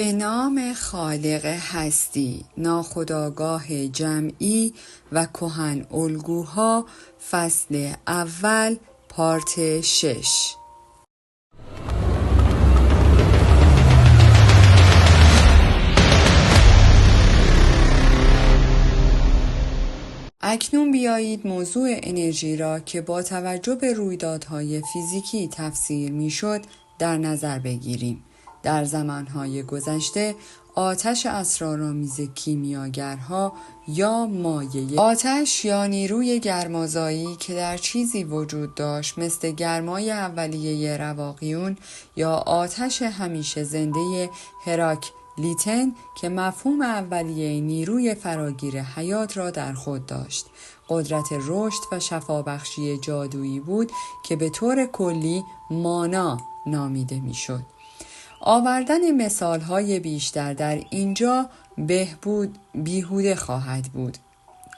به نام خالق هستی، ناخودآگاه جمعی و کهن الگوها، فصل اول، پارت 6. اکنون بیایید موضوع انرژی را که با توجه به رویدادهای فیزیکی تفسیر میشد در نظر بگیریم. در زمانهای گذشته آتش اسرارآمیز کیمیاگرها یا مایع آتش یا نیروی گرمازایی که در چیزی وجود داشت مثل گرمای اولیه رواقیون یا آتش همیشه زنده هراکلیتن که مفهوم اولیه نیروی فراگیر حیات را در خود داشت، قدرت رشد و شفابخشی جادویی بود که به طور کلی مانا نامیده میشد. آوردن مثالهای بیشتر در اینجا بیهوده خواهد بود.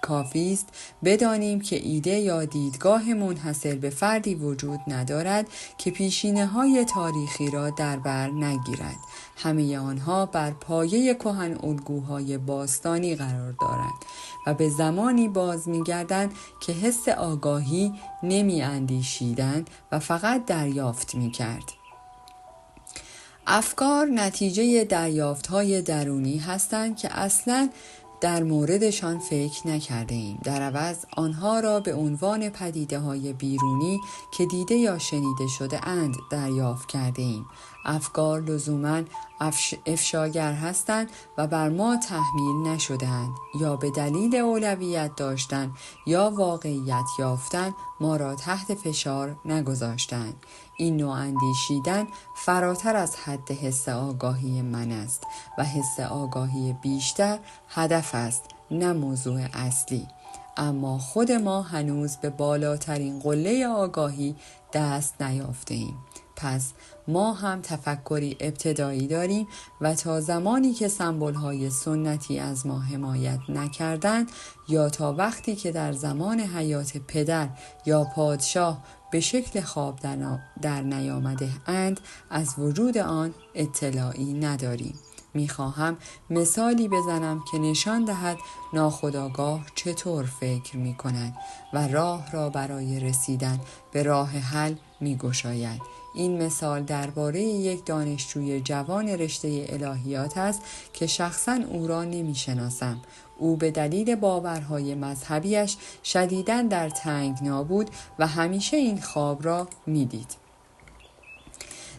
کافی است بدانیم که ایده یا دیدگاه منحصر به فردی وجود ندارد که پیشینه‌های تاریخی را در بر نگیرد. همه آنها بر پایه کهن الگوهای باستانی قرار دارند و به زمانی باز می‌گردند که حس آگاهی نمی‌اندیشیدند و فقط دریافت می‌کرد. افکار نتیجه دریافت‌های درونی هستند که اصلاً در موردشان فکر نکرده ایم. در عوض آنها را به عنوان پدیده‌های بیرونی که دیده یا شنیده شده اند دریافت کرده ایم. افکار لزوماً افشاگر هستند و بر ما تحمیل نشده‌اند یا به دلیل اولویت داشتن یا واقعیت یافتن ما را تحت فشار نگذاشتند. این نوع اندیشیدن فراتر از حد حس آگاهی من است و حس آگاهی بیشتر هدف است، نه موضوع اصلی. اما خود ما هنوز به بالاترین قله آگاهی دست نیافته ایم. پس ما هم تفکری ابتدایی داریم و تا زمانی که سمبول‌های سنتی از ما حمایت نکردند یا تا وقتی که در زمان حیات پدر یا پادشاه به شکل خواب در نیامده اند از وجود آن اطلاعی نداریم. میخواهم مثالی بزنم که نشان دهد ناخودآگاه چطور فکر میکند و راه را برای رسیدن به راه حل میگشاید. این مثال درباره یک دانشجوی جوان رشته الهیات است که شخصاً او را نمیشناسم. او به دلیل باورهای مذهبیش شدیداً در تنگنا بود و همیشه این خواب را میدید.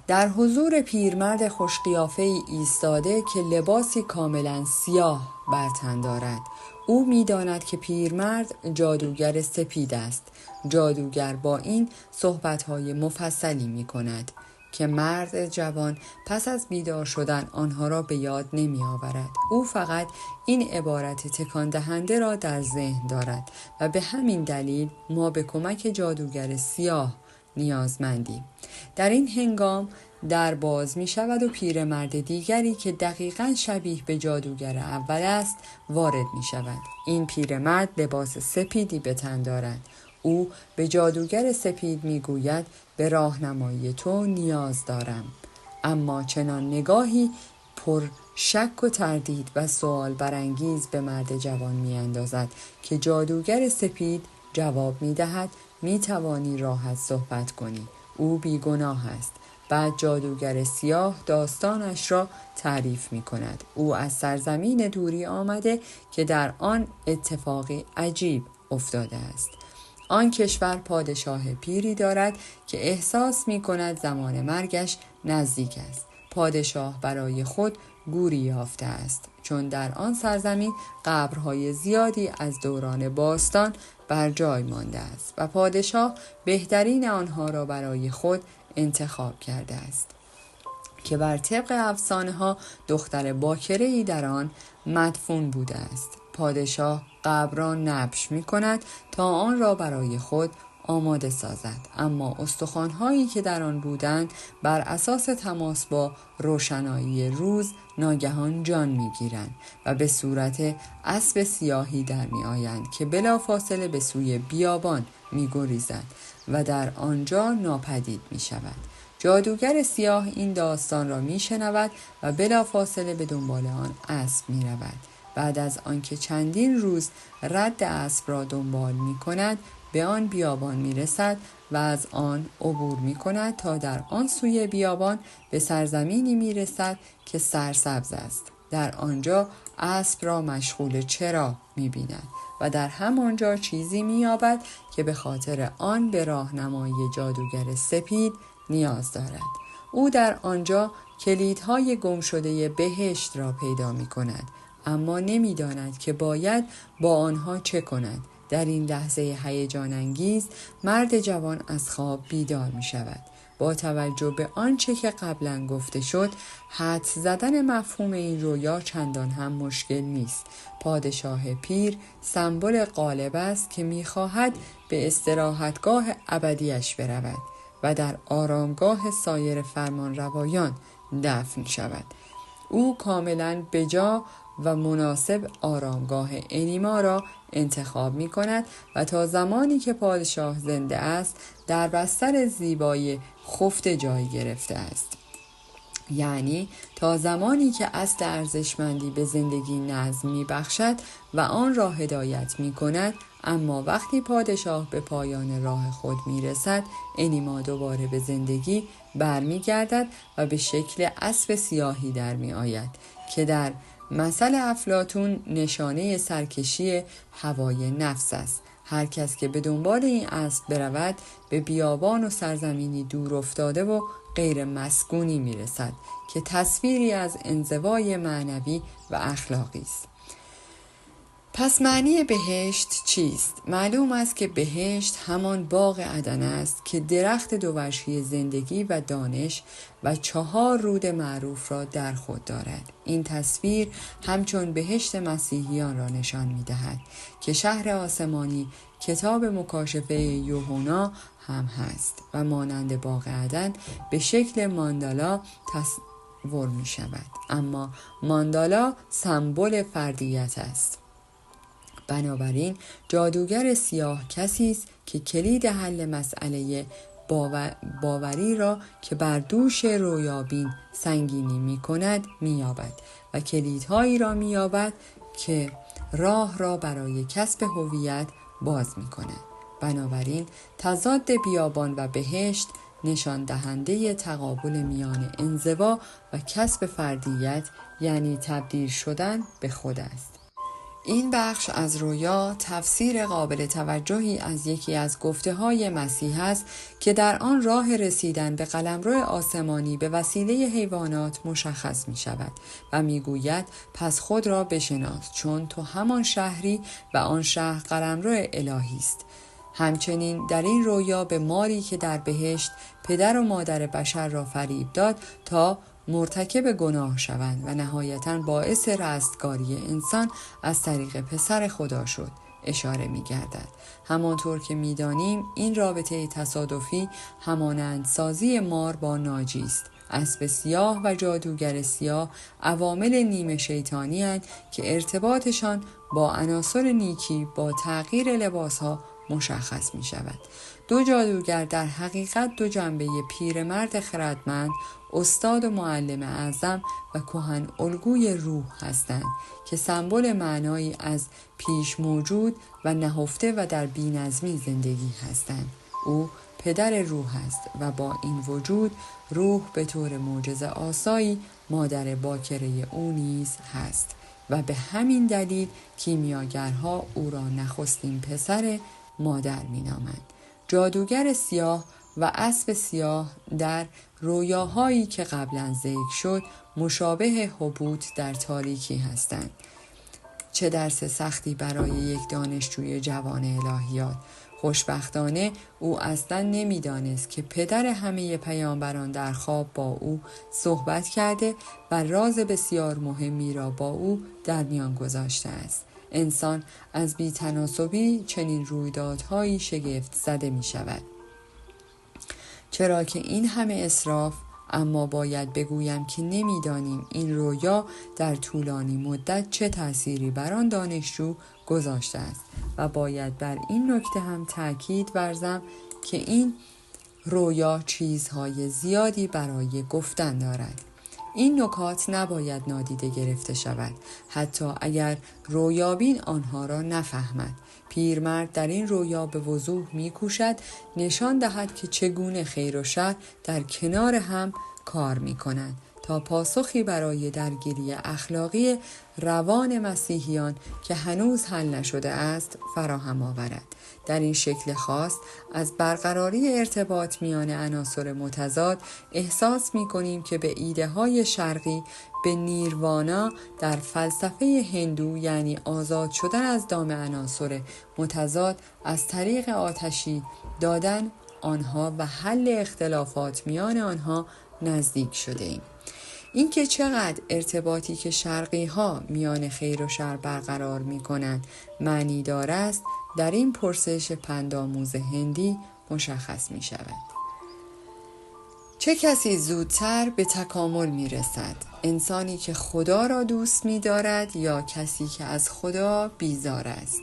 در حضور پیرمرد خوشقیافه‌ای ایستاده که لباسی کاملا سیاه بر تن دارد. او می‌داند که پیرمرد جادوگر سپید است. جادوگر با این صحبت‌های مفصلی می‌کند که مرد جوان پس از بیدار شدن آنها را به یاد نمی‌آورد. او فقط این عبارت تکان دهنده را در ذهن دارد و به همین دلیل ما به کمک جادوگر سیاه نیازمندیم. در این هنگام در باز می شود و پیرمرد دیگری که دقیقاً شبیه به جادوگر اول است وارد می شود. این پیرمرد لباس سپیدی به تن دارد. او به جادوگر سپید می گوید به راهنمایی تو نیاز دارم. اما چنان نگاهی پر شک و تردید و سوال برانگیز به مرد جوان می اندازد که جادوگر سپید جواب می دهد می توانی راحت صحبت کنی. او بیگناه است. بعد جادوگر سیاه داستانش را تعریف می کند. او از سرزمین دوری آمده که در آن اتفاقی عجیب افتاده است. آن کشور پادشاه پیری دارد که احساس می کند زمان مرگش نزدیک است. پادشاه برای خود گوری یافته است چون در آن سرزمین قبرهای زیادی از دوران باستان بر جای مانده است و پادشاه بهترین آنها را برای خود انتخاب کرده است که بر طبق افسانه‌ها دختر باکره‌ای در آن مدفون بوده است. پادشاه قبر را نبش می‌کند تا آن را برای خود آماده سازد، اما استخوان‌هایی که در آن بودند بر اساس تماس با روشنایی روز ناگهان جان می‌گیرند و به صورت اسب سیاهی در می‌آیند که بلافاصله به سوی بیابان می‌گریزد و در آنجا ناپدید می‌شود. جادوگر سیاه این داستان را میشنود و بلافاصله به دنبال آن اسب میرود. بعد از آنکه چندین روز رد اسب را دنبال میکند، به آن بیابان میرسد و از آن عبور میکند تا در آن سوی بیابان به سرزمینی میرسد که سرسبز است. در آنجا اسب را مشغول چرا می‌بیند و در همانجا چیزی می‌یابد که به خاطر آن به راهنمایی جادوگر سپید نیاز دارد. او در آنجا کلیدهای گم شده بهشت را پیدا می‌کند، اما نمی‌داند که باید با آنها چه کند. در این لحظه هیجان انگیز مرد جوان از خواب بیدار می‌شود. با توجه به آنچه که قبلا گفته شد، حدس زدن مفهوم این رویا چندان هم مشکل نیست. پادشاه پیر سمبل غالب است که می‌خواهد به استراحتگاه ابدیش برود و در آرامگاه سایر فرمانروایان دفن شود. او کاملا بجا و مناسب آرامگاه انیما را انتخاب می کند و تا زمانی که پادشاه زنده است در بستر زیبای خفته جای گرفته است. یعنی تا زمانی که اصل ارزشمندی به زندگی نظم می بخشد و آن را هدایت می کند. اما وقتی پادشاه به پایان راه خود می رسد، انیما دوباره به زندگی برمی گردد و به شکل اسب سیاهی در می آید که در مثل افلاطون نشانه سرکشی هوای نفس است. هر کس که به دنبال این اسب برود به بیابان و سرزمینی دور افتاده و غیر مسکونی می رسد که تصویری از انزوای معنوی و اخلاقی است. پس معنی بهشت چیست؟ معلوم است که بهشت همان باغ عدن است که درخت دووجهی زندگی و دانش و 4 رود معروف را در خود دارد. این تصویر همچون بهشت مسیحیان را نشان می‌دهد که شهر آسمانی کتاب مکاشفه یوحنا هم هست و مانند باغ عدن به شکل ماندالا تصور می‌شود. اما ماندالا سمبل فردیت است. بنابراین جادوگر سیاه کسی است که کلید حل مسئله باوری را که بر دوش رویابین سنگینی می کند می یابد و کلیدهایی را می یابد که راه را برای کسب هویت باز می کند. بنابراین تضاد بیابان و بهشت نشان دهنده تقابل میان انزوا و کسب فردیت، یعنی تبدیل شدن به خود است. این بخش از رویا تفسیر قابل توجهی از یکی از گفته‌های مسیح است که در آن راه رسیدن به قلمرو آسمانی به وسیله حیوانات مشخص می شود و می گوید پس خود را بشناس چون تو همان شهری و آن شهر قلمرو الهی است. همچنین در این رویا به ماری که در بهشت پدر و مادر بشر را فریب داد تا مرتکب گناه شوند و نهایتاً باعث رستگاری انسان از طریق پسر خدا شد اشاره می گردد. همانطور که می دانیم این رابطه تصادفی همانند سازی مار با ناجی است. اسب سیاه و جادوگر سیاه عوامل نیمه شیطانی اند که ارتباطشان با عناصر نیکی با تغییر لباسها مشخص می شود. 2 جادوگر در حقیقت 2 جنبه پیرمرد خردمند، استاد و معلم اعظم و کهن الگوی روح هستند که سمبل معنایی از پیش موجود و نهفته و در بی‌نظمی زندگی هستند. او پدر روح است و با این وجود روح به طور معجزه آسایی مادر باکره او نیز هست و به همین دلیل کیمیاگرها او را نخستین پسر مادر می نامند. جادوگر سیاه و اسب سیاه در رویاهایی که قبلا ذکر شد مشابه حبوط در تاریکی هستند. چه درس سختی برای یک دانشجوی جوان الهیات. خوشبختانه او اصلا نمیدانست که پدر همه پیامبران در خواب با او صحبت کرده و راز بسیار مهمی را با او در میان گذاشته است. انسان از بی‌تناسبی چنین رویدادهایی شگفت زده می شود. چرا که این همه اسراف؟ اما باید بگویم که نمیدانیم این رویا در طولانی مدت چه تأثیری بر آن دانشجو گذاشته است و باید بر این نکته هم تأکید ورزم که این رویا چیزهای زیادی برای گفتن دارد. این نکات نباید نادیده گرفته شود، حتی اگر رویابین آنها را نفهمد. پیرمرد در این رویا به وضوح می‌کوشد نشان دهد که چگونه خیر و شر در کنار هم کار می‌کنند تا پاسخی برای درگیری اخلاقی روان مسیحیان که هنوز حل نشده است فراهم آورد. در این شکل خاص از برقراری ارتباط میان عناصر متضاد احساس می‌کنیم که به ایده‌های شرقی، به نیروانا در فلسفه هندو، یعنی آزاد شدن از دام عناصر متضاد از طریق آتشی دادن آنها و حل اختلافات میان آنها نزدیک شده ایم. اینکه چقدر ارتباطی که شرقی ها میان خیر و شر برقرار می کنند معنی دار است، در این پرسش پندآموز هندی مشخص می شود. چه کسی زودتر به تکامل می رسد؟ انسانی که خدا را دوست می دارد یا کسی که از خدا بیزار است؟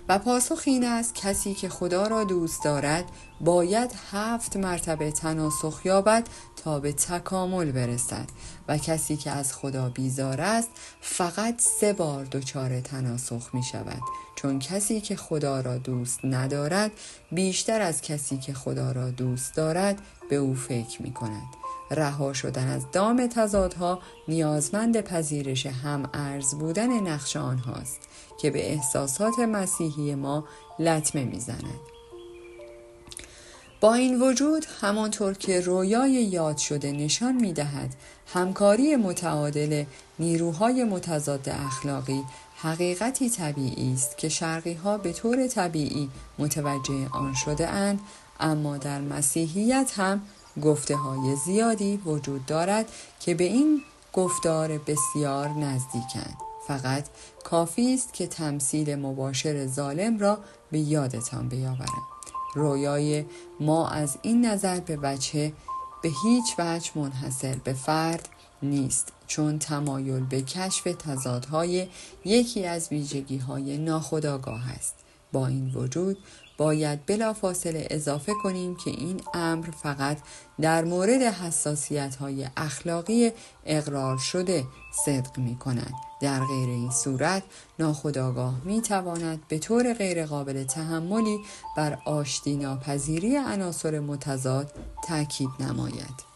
و پاسخ این است کسی که خدا را دوست دارد باید 7 مرتبه تناسخ یابد تا به تکامل برسد و کسی که از خدا بیزار است فقط 3 بار دچار تناسخ می شود، چون کسی که خدا را دوست ندارد بیشتر از کسی که خدا را دوست دارد به او فکر می کند. رها شدن از دام تضادها نیازمند پذیرش هم ارز بودن نقش آنهاست که به احساسات مسیحی ما لطمه میزند. با این وجود همانطور که رویای یاد شده نشان می‌دهد همکاری متعادل نیروهای متضاد اخلاقی حقیقتی طبیعی است که شرقی‌ها به طور طبیعی متوجه آن شده اند، اما در مسیحیت هم گفته‌های زیادی وجود دارد که به این گفتار بسیار نزدیکند. فقط کافی است که تمثیل مباشر ظالم را به یادتان بیاورم. رویای ما از این نظر به هیچ وجه منحصر به فرد نیست، چون تمایل به کشف تضادهای یکی از ویژگی‌های ناخودآگاه است. با این وجود باید بلافاصله اضافه کنیم که این امر فقط در مورد حساسیت‌های اخلاقی اقرار شده صدق می‌کند. در غیر این صورت ناخودآگاه می‌تواند به طور غیر قابل تحملی بر آشتی ناپذیری عناصر متضاد تاکید نماید.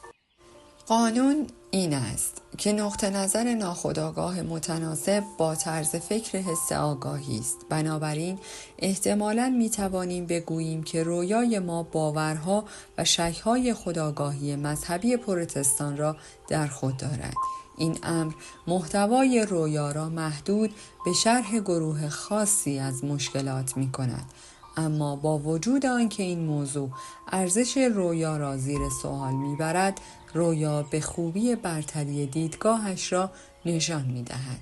قانون این است که نقطه نظر ناخودآگاه متناسب با طرز فکر حس آگاهی است. بنابراین احتمالاً می‌توانیم بگوییم که رویای ما باورها و شک‌های خودآگاهی مذهبی پروتستان را در خود دارد. این امر محتوای رویا را محدود به شرح گروه خاصی از مشکلات می‌کند. اما با وجود آنکه این موضوع ارزش رویا را زیر سوال می‌برد، رویا به خوبی برتری دیدگاهش را نشان می‌دهد.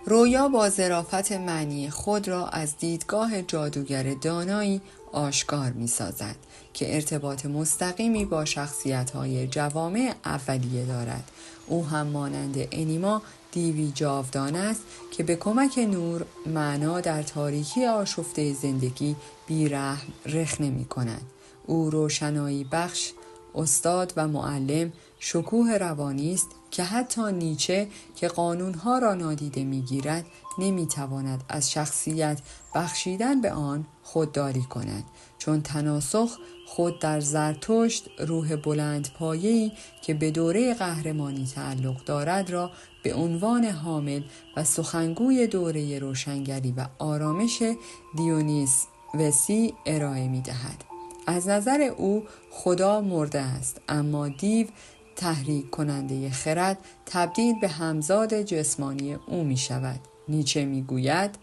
رویا با ظرافت معنی خود را از دیدگاه جادوگر دانایی آشکار می‌سازد که ارتباط مستقیمی با شخصیت‌های جوامع اولیه دارد. او هم مانند انیما دیوی جاودان است که به کمک نور معنا در تاریکی آشفته زندگی بی‌رحم رخنه می‌کند. او روشنایی بخش، استاد و معلم، شکوه روانی است که حتی نیچه که قانونها را نادیده می‌گیرد نمی‌تواند از شخصیت بخشیدن به آن خودداری کند، چون تناسخ خود در زرتشت روح بلند پایه‌ای که به دوره قهرمانی تعلق دارد را به عنوان حامل و سخنگوی دوره روشنگری و آرامش دیونیس وسی ارائه می‌دهد. از نظر او خدا مرده است، اما دیو تحریک کننده خرد تبدیل به همزاد جسمانی او می شود. نیچه می گوید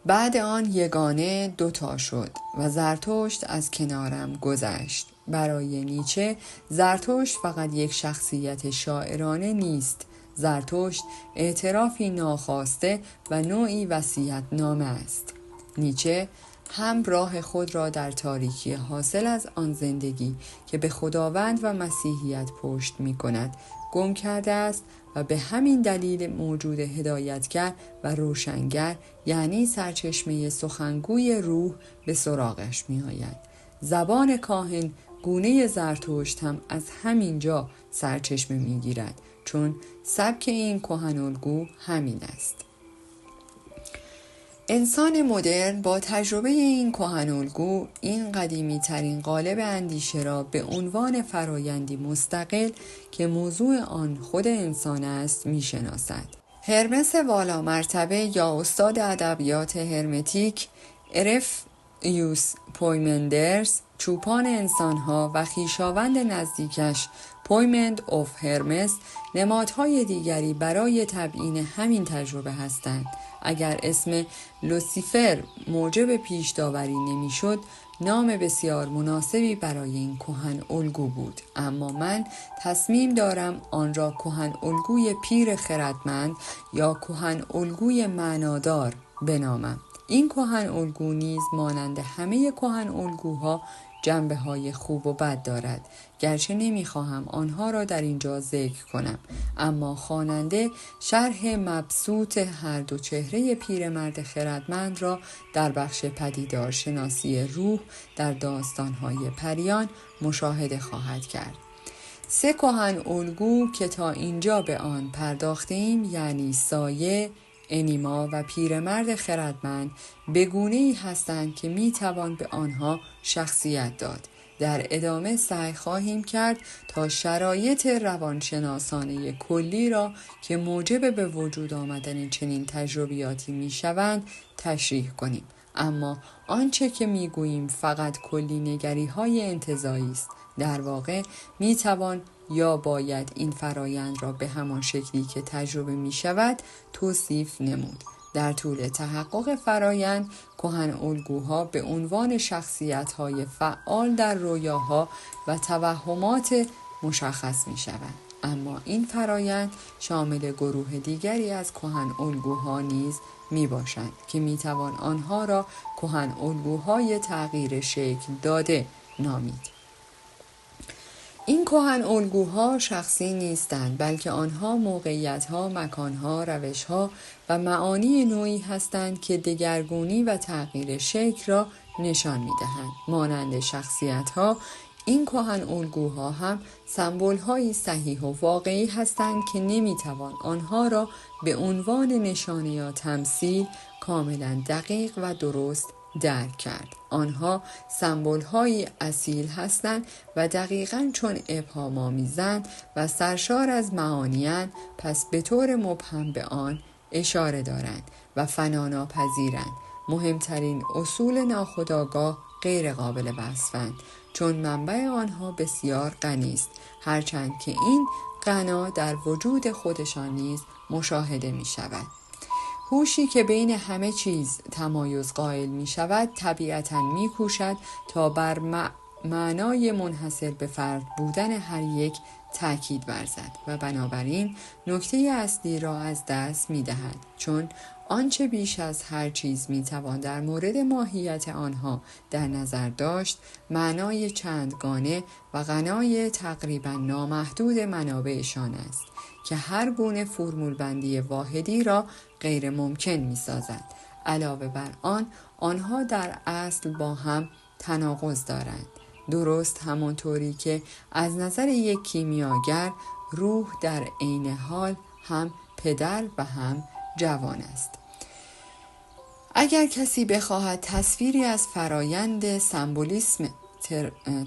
بعد آن یگانه 2 شد و زرتشت از کنارم گذشت. برای نیچه زرتشت فقط یک شخصیت شاعرانه نیست. زرتشت اعترافی ناخواسته و نوعی وصیت‌نامه است. نیچه هم راه خود را در تاریکی حاصل از آن زندگی که به خداوند و مسیحیت پشت می کند گم کرده است و به همین دلیل موجود هدایتگر و روشنگر، یعنی سرچشمه سخنگوی روح، به سراغش می آید. زبان کاهن گونه زرتشت هم از همین جا سرچشمه می‌گیرد، چون سبک این کهن الگو همین است. انسان مدرن با تجربه این کهن الگو این قدیمی ترین قالب اندیشه را به عنوان فرایندی مستقل که موضوع آن خود انسان است میشناسد. هرمس والا مرتبه یا استاد ادبیات هرمتیک ارفیوس پویمندرز، چوپان انسانها و خویشاوند نزدیکش پویمند اوف هرمس نمادهای دیگری برای تبیین همین تجربه هستند. اگر اسم لوسیفر موجب پیش داوری نمیشد، نام بسیار مناسبی برای این کهن الگو بود، اما من تصمیم دارم آن را کهن الگوی پیر خردمند یا کهن الگوی معنادار بنامم. این کهن الگو نیز مانند همه کهن الگوها جنبه‌های خوب و بد دارد، گرچه نمی‌خواهم آنها را در اینجا ذکر کنم، اما خواننده شرح مبسوط هر دو چهره پیرمرد خردمند را در بخش پدیدار شناسی روح در داستان‌های پریان مشاهده خواهد کرد. 3 کهن الگو که تا اینجا به آن پرداختیم، یعنی سایه، انیما و پیرمرد خردمند، به گونه‌ای هستند که میتوان به آنها شخصیت داد. در ادامه سعی خواهیم کرد تا شرایط روانشناسانه کلی را که موجب به وجود آمدن چنین تجربیاتی میشوند تشریح کنیم، اما آنچه که میگوییم فقط کلی نگری های انتزاعی است. در واقع میتوان یا باید این فرایند را به همان شکلی که تجربه می شود توصیف نمود. در طول تحقق فرایند، کهن الگوها به عنوان شخصیت‌های فعال در رویاها و توهمات مشخص می شوند. اما این فرایند شامل گروه دیگری از کهن الگوها نیز می باشند که می توان آنها را کهن الگوهای تغییر شکل داده نامید. این کهن الگوها شخصی نیستند، بلکه آنها موقعیت‌ها، مکان‌ها، روش‌ها و معانی نوعی هستند که دگرگونی و تغییر شکل را نشان می‌دهند. مانند شخصیت‌ها، این کهن الگوها هم سمبول‌هایی صحیح و واقعی هستند که نمی‌توان آنها را به عنوان نشانه یا تمثیل کاملاً دقیق و درست درک کرد. آنها سمبول‌های اصیل هستند و دقیقاً چون ابهام‌آمیزند و سرشار از معانی‌اند، پس به طور مبهم به آن اشاره دارند و فناناپذیرند. مهمترین اصول ناخودآگاه غیر قابل وصفند، چون منبع آنها بسیار غنی است، هرچند که این غنا در وجود خودشان نیز مشاهده می شود. هوشی که بین همه چیز تمایز قائل می شود طبیعتاً می کوشد تا بر معنای منحصر به فرد بودن هر یک تأکید ورزد و بنابراین نکته اصلی را از دست می دهد، چون آنچه بیش از هر چیز می توان در مورد ماهیت آنها در نظر داشت، معنای چندگانه و غنای تقریباً نامحدود منابعشان است که هر گونه فرمول بندی واحدی را غیر ممکن می سازد. علاوه بر آن، آنها در اصل با هم تناقض دارند. درست همانطوری که از نظر یک کیمیاگر روح در عین حال هم پدر و هم جوان است. اگر کسی بخواهد تصویری از فرایند سمبولیسم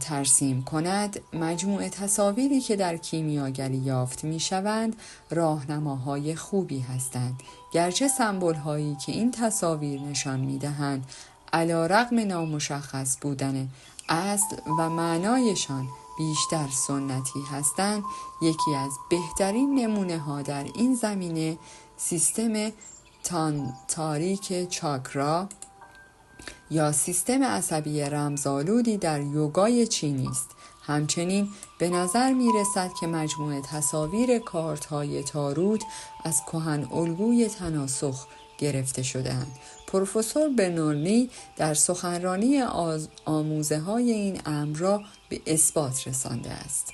ترسیم کند، مجموعه تصاویری که در کیمیاگری یافت می شوند راهنماهای خوبی هستند، گرچه سمبول هایی که این تصاویر نشان می دهند علی رغم نامشخص بودن اصل و معنایشان بیشتر سنتی هستند. یکی از بهترین نمونه ها در این زمینه سیستم تاریک چاکرا یا سیستم عصبی رمزآلودی در یوگای چینی است. همچنین به نظر می رسد که مجموعه تصاویر کارت‌های تاروت از کهن الگوی تناسخ گرفته شده‌اند. پروفسور برنولدی در سخنرانی آموزه‌های این امر را به اثبات رسانده است.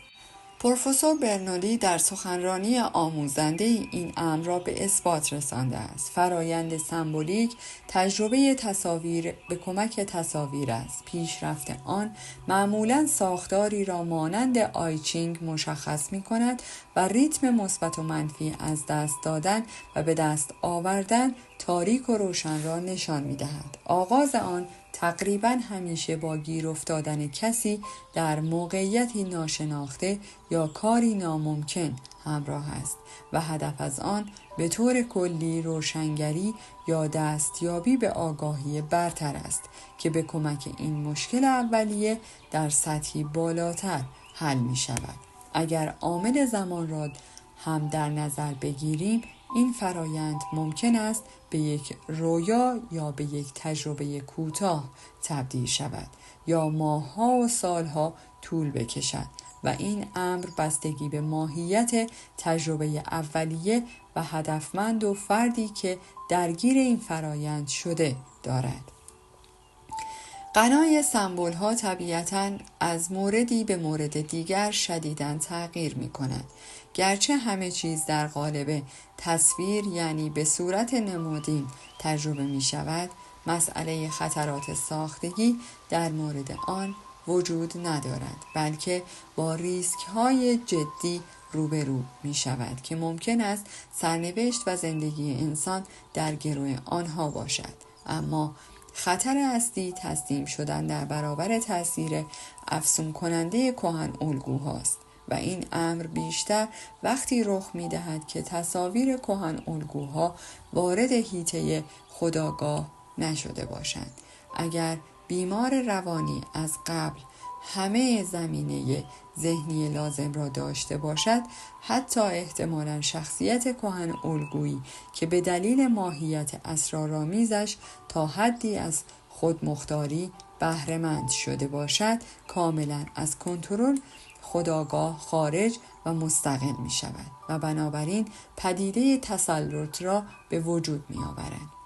پروفسور برنولی در سخنرانی آموزنده این امر را به اثبات رسانده است. فرایند سمبولیک تجربه تصاویر به کمک تصاویر است. پیشرفت آن معمولاً ساختاری را مانند آیچینگ مشخص می کند و ریتم مثبت و منفی از دست دادن و به دست آوردن تاریک و روشن را نشان می دهد. آغاز آن تقریباً همیشه با گیر افتادن کسی در موقعیتی ناشناخته یا کاری ناممکن همراه است و هدف از آن به طور کلی روشنگری یا دستیابی به آگاهی برتر است که به کمک این مشکل اولیه در سطحی بالاتر حل می شود. اگر عامل زمان را هم در نظر بگیریم، این فرایند ممکن است به یک رویا یا به یک تجربه کوتاه تبدیل شود یا ماه‌ها و سال‌ها طول بکشد و این امر بستگی به ماهیت تجربه اولیه و هدفمند و فردی که درگیر این فرایند شده دارد. غنای سمبول ها طبیعتاً از موردی به مورد دیگر شدیداً تغییر می کند. گرچه همه چیز در قالب تصویر یعنی به صورت نمادین تجربه می شود، مسئله خطرات ساختگی در مورد آن وجود ندارد، بلکه با ریسک های جدی روبرو می شود که ممکن است سرنوشت و زندگی انسان در گروه آنها باشد. اما خطر اصلی تسلیم شدن در برابر تأثیر افسون کننده کهن الگوهاست و این امر بیشتر وقتی رخ می دهد که تصاویر کهن الگوها وارد حیطه خودآگاه نشده باشند. اگر بیمار روانی از قبل همه زمینه ذهنی لازم را داشته باشد، حتی احتمالاً شخصیت کهن الگویی که به دلیل ماهیت اسرارآمیزش تا حدی از خودمختاری بهره‌مند شده باشد، کاملاً از کنترل خودآگاه خارج و مستقل می شود و بنابراین پدیده تسلط را به وجود می آورد.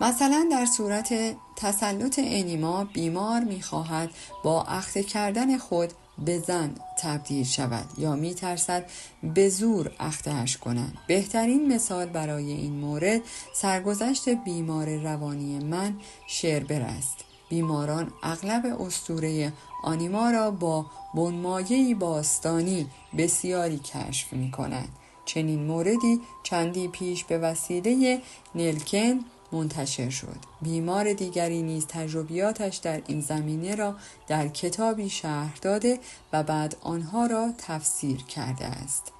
مثلا در صورت تسلط انیما، بیمار می‌خواهد با اخته کردن خود به زن تبدیل شود یا می‌ترسد به زور اخته‌اش کنند. بهترین مثال برای این مورد سرگذشت بیمار روانی من شربر است. بیماران اغلب اسطوره آنیما را با بنمایه‌ای باستانی بسیاری کشف می‌کنند. چنین موردی چندی پیش به وسیله نیلکن منتشر شد. بیمار دیگری نیز تجربیاتش در این زمینه را در کتابی شرح داده و بعد آنها را تفسیر کرده است.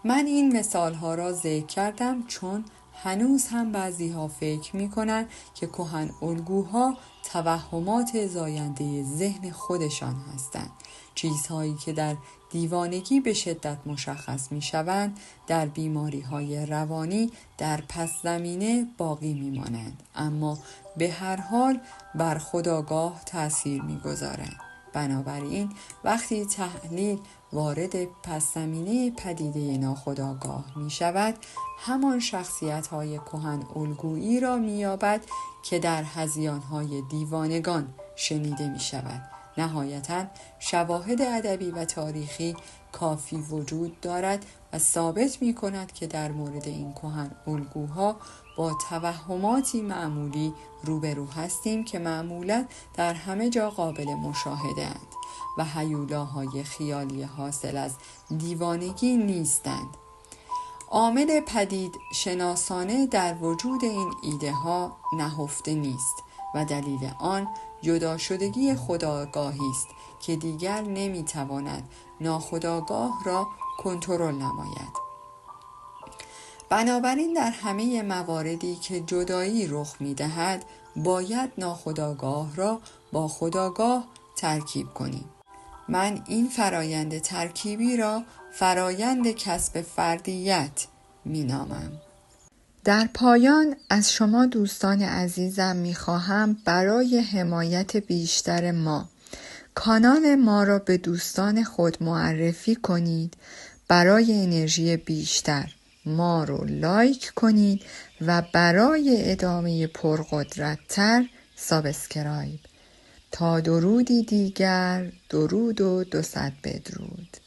من این مثالها را ذکر کردم چون هنوز هم بعضی‌ها فکر می‌کنند که کهن الگوها توهمات زاینده ذهن خودشان هستند. چیزهایی که در دیوانگی به شدت مشخص می‌شوند در بیماری‌های روانی در پس زمینه باقی می‌مانند، اما به هر حال بر خودآگاه تأثیر می‌گذارند. بنابراین وقتی تحلیل وارد پس زمینه پدیده ناخودآگاه می شود، همان شخصیت‌های کهن الگویی را می‌یابد که در هذیان‌های دیوانگان شنیده می شود. نهایتاً شواهد ادبی و تاریخی کافی وجود دارد و ثابت می کند که در مورد این کهن الگوها با توهماتی معمولی روبرو هستیم که معمولاً در همه جا قابل مشاهده اند و هیولاهای خیالی حاصل از دیوانگی نیستند. عامل پدید شناسانه در وجود این ایده ها نهفته نیست و دلیل آن جدا شدگی خودآگاهی است که دیگر نمیتواند ناخودآگاه را کنترل نماید. بنابراین در همه مواردی که جدایی رخ می‌دهد باید ناخودآگاه را با خودآگاه ترکیب کنیم. من این فرایند ترکیبی را فرایند کسب فردیت می‌نامم. در پایان از شما دوستان عزیزم می‌خواهم برای حمایت بیشتر ما کانال ما را به دوستان خود معرفی کنید. برای انرژی بیشتر ما رو لایک کنید و برای ادامه پرقدرت‌تر سابسکرایب. تا درودی دیگر، درود و 200 بدرود.